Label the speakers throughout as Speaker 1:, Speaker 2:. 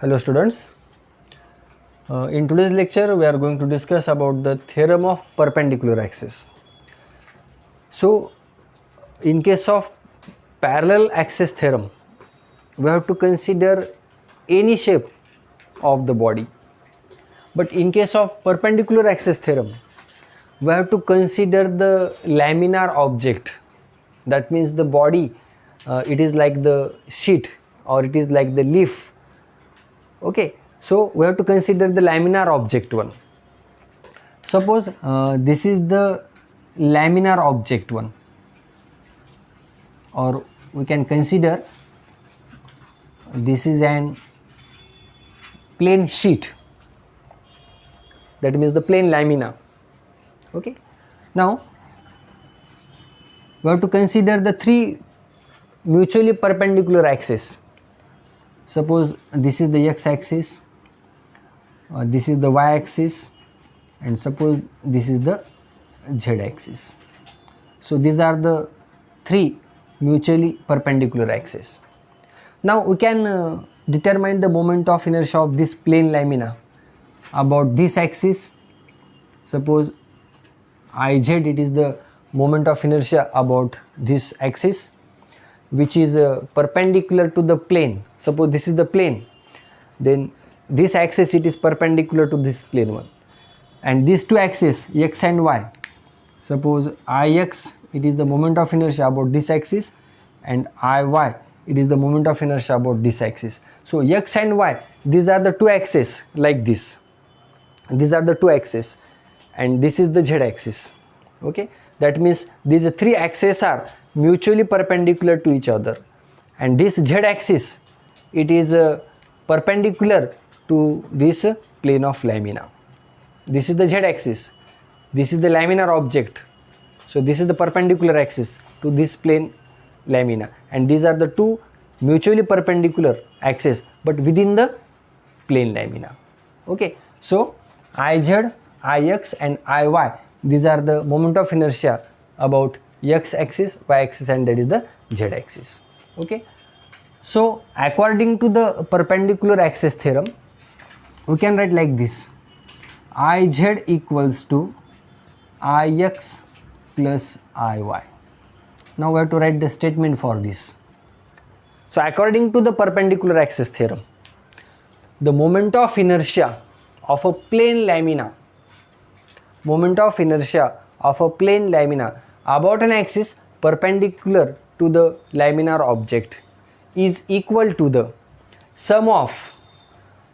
Speaker 1: Hello students. In today's lecture we are going to discuss about the theorem of perpendicular axis. So in case of parallel axis theorem, we have to consider any shape of the body, but in case of perpendicular axis theorem, we have to consider the laminar object. That means the body, it is like the sheet or it is like the leaf. Okay, so we have to consider the laminar object one. Suppose this is the laminar object one, or we can consider this is an plane sheet, that means the plane lamina. Okay, now we have to consider the three mutually perpendicular axes. Suppose this is the x-axis, this is the y-axis, and suppose this is the z-axis. So these are the three mutually perpendicular axes. Now we can determine the moment of inertia of this plane lamina about this axis. Suppose Iz, it is the moment of inertia about this axis, which is perpendicular to the plane. Suppose this is the plane, then this axis it is perpendicular to this plane one, and these two axes x and y, suppose Ix it is the moment of inertia about this axis, and Iy it is the moment of inertia about this axis. So x and y, these are the two axes like this, these are the two axes, and this is the z axis. Okay, that means these three axes are mutually perpendicular to each other, and this z axis it is perpendicular to this plane of lamina. This is the z axis, this is the laminar object, so this is the perpendicular axis to this plane lamina, and these are the two mutually perpendicular axes but within the plane lamina. Okay, so Iz, Ix and Iy, these are the moment of inertia about x axis, y axis, and that is the z axis. Okay, so according to the perpendicular axis theorem, we can write like this: Iz equals to Ix plus Iy. Now we have to write the statement for this. So according to the perpendicular axis theorem, the moment of inertia of a plane lamina, moment of inertia of a plane lamina about an axis perpendicular to the laminar object is equal to the sum of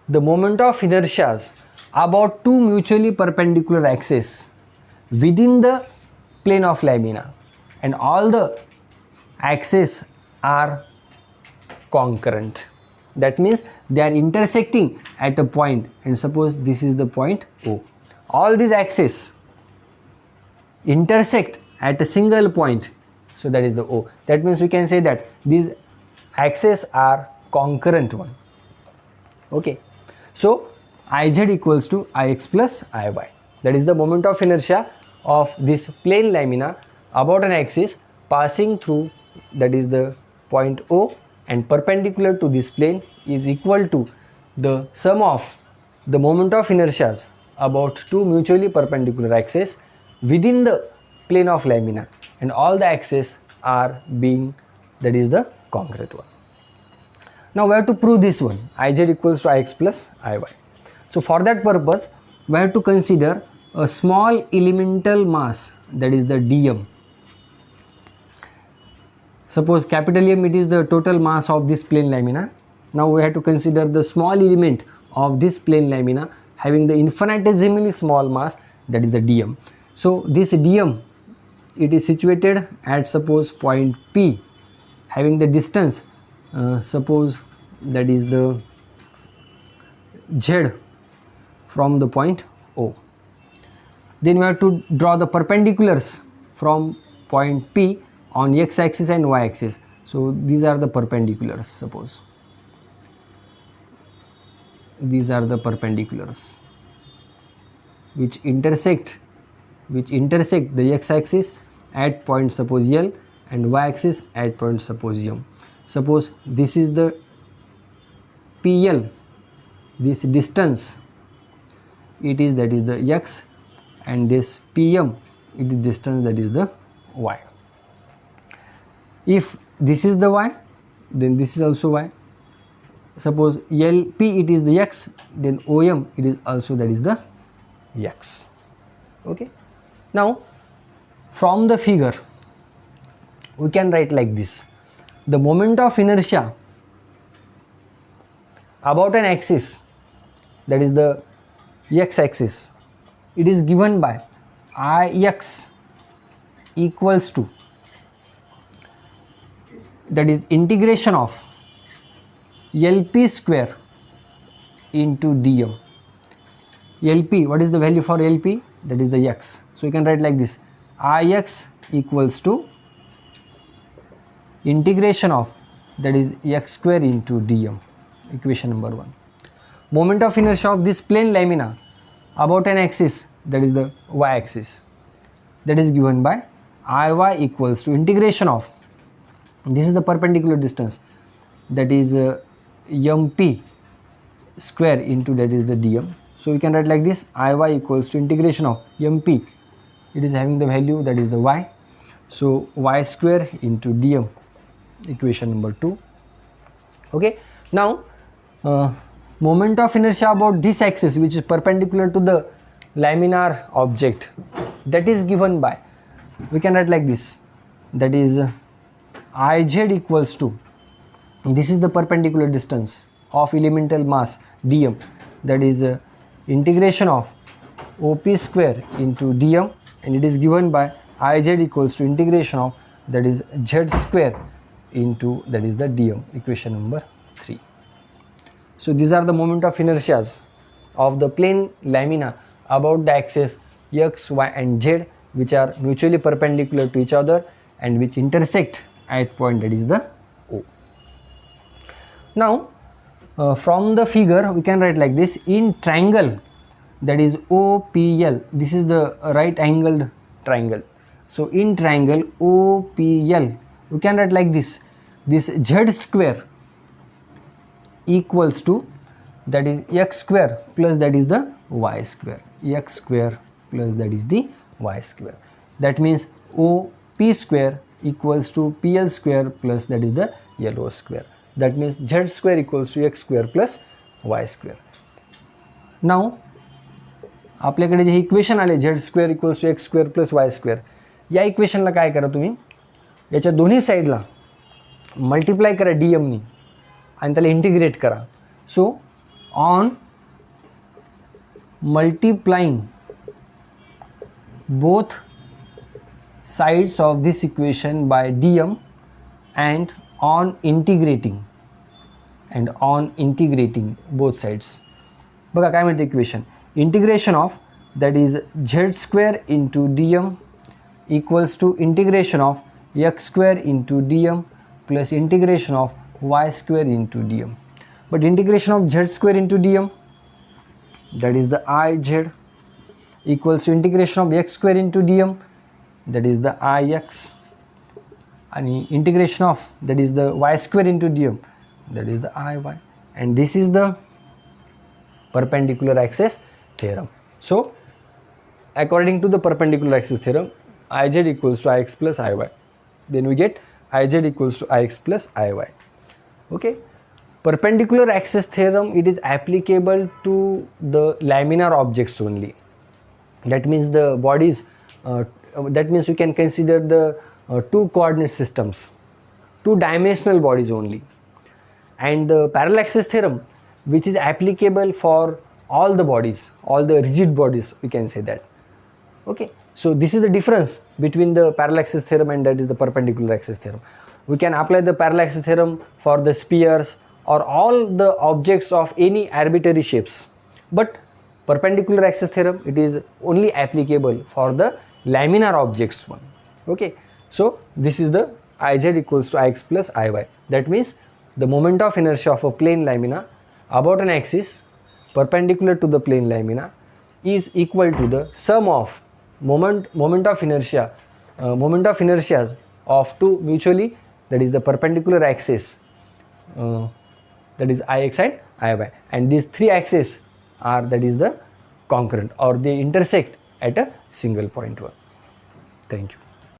Speaker 1: the moment of inertias about two mutually perpendicular axes within the plane of lamina, and all the axes are concurrent. That means they are intersecting at a point, and suppose this is the point O. All these axes intersect at a single point, so that is the O. That means we can say that these axes are concurrent one. Okay, so Iz equals to Ix plus Iy. That is the moment of inertia of this plane lamina about an axis passing through, that is the point O, and perpendicular to this plane is equal to the sum of the moment of inertias about two mutually perpendicular axes within the plane of lamina, and all the axes are being, that is the concurrent one. Now we have to prove this one, Iz equals to Ix plus Iy. So for that purpose we have to consider a small elemental mass, that is the dm. Suppose capital M, it is the total mass of this plane lamina. Now we have to consider the small element of this plane lamina having the infinitesimally small mass, that is the dm. So this dm, it is situated at suppose point P having the distance, suppose that is the z from the point O. Then we have to draw the perpendiculars from point P on x axis and y axis. So these are the perpendiculars. Suppose these are the perpendiculars which intersect the x axis at point suppose L and y axis at point suppose M. Suppose this is the PL this distance, it is that is the x, and this PM, it is distance, that is the y. If this is the y, then this is also y. Suppose LP it is the x, then OM it is also that is the x. Okay. Now from the figure we can write like this: the moment of inertia about an axis, that is the x axis, it is given by Ix equals to, that is integration of LP square into dm. LP, what is the value for LP? That is the x. So you can write like this: Ix equals to integration of, that is x square into dm, equation number 1. Moment of inertia of this plane lamina about an axis, that is the y axis, that is given by Iy equals to integration of, this is the perpendicular distance, that is mp square into, that is the dm. So we can write like this: Iy equals to integration of mp, it is having the value, that is the y, so y square into dm, equation number 2. Okay. Now moment of inertia about this axis, which is perpendicular to the laminar object, that is given by, we can write like this, that is Iz equals to, this is the perpendicular distance of elemental mass dm, that is integration of op square into dm, and it is given by Iz equals to integration of, that is z square into, that is the dm, equation number 3. So these are the moment of inertias of the plane lamina about the axis x, y and z, which are mutually perpendicular to each other and which intersect at point, that is the O. Now from the figure we can write like this: in triangle, that is OPL, this is the right angled triangle. So in triangle OPL we can write like this: this z square equals to, that is x square plus, that is the y square, x square plus, that is the y square. That means OP square equals to PL square plus, that is the LO square. That means z square equals to x square plus y square. Now आपल्याकडे जे equation आले z square equals to x square plus y square, या इक्वेशनला काय करा तुम्ही, याच्या दोन्ही साईडला मल्टिप्लाय करा dmनी आणि त्याला इंटिग्रेट करा. So on multiplying both sides of this equation by dm and on integrating both sides. बघा काय म्हणते equation: integration of, that is z square into dm equals to integration of x square into dm plus integration of y square into dm. But integration of z square into dm, that is the Iz, equals to integration of x square into dm, that is the Ix, and integration of, that is the y square into dm, that is the Iy, and this is the perpendicular axis theorem. So according to the perpendicular axis theorem, Iz equals to Ix plus Iy, then we get Iz equals to Ix plus Iy. Okay. Perpendicular axis theorem, it is applicable to the laminar objects only. That means the bodies, that means we can consider the two coordinate systems, two dimensional bodies only. And the parallel axis theorem, which is applicable for all the bodies, all the rigid bodies, we can say that. Okay. So this is the difference between the parallel axis theorem and that is the perpendicular axis theorem. We can apply the parallel axis theorem for the spheres or all the objects of any arbitrary shapes, but perpendicular axis theorem, it is only applicable for the laminar objects one. Okay. So this is the Iz equals to Ix plus Iy. That means the moment of inertia of a plane lamina about an axis perpendicular to the plane lamina is equal to the sum of moment of inertias of two mutually, that is the perpendicular axis, that is Ix and I by, and these three axes are, that is the concurrent, or they intersect at a single point 1. Thank you.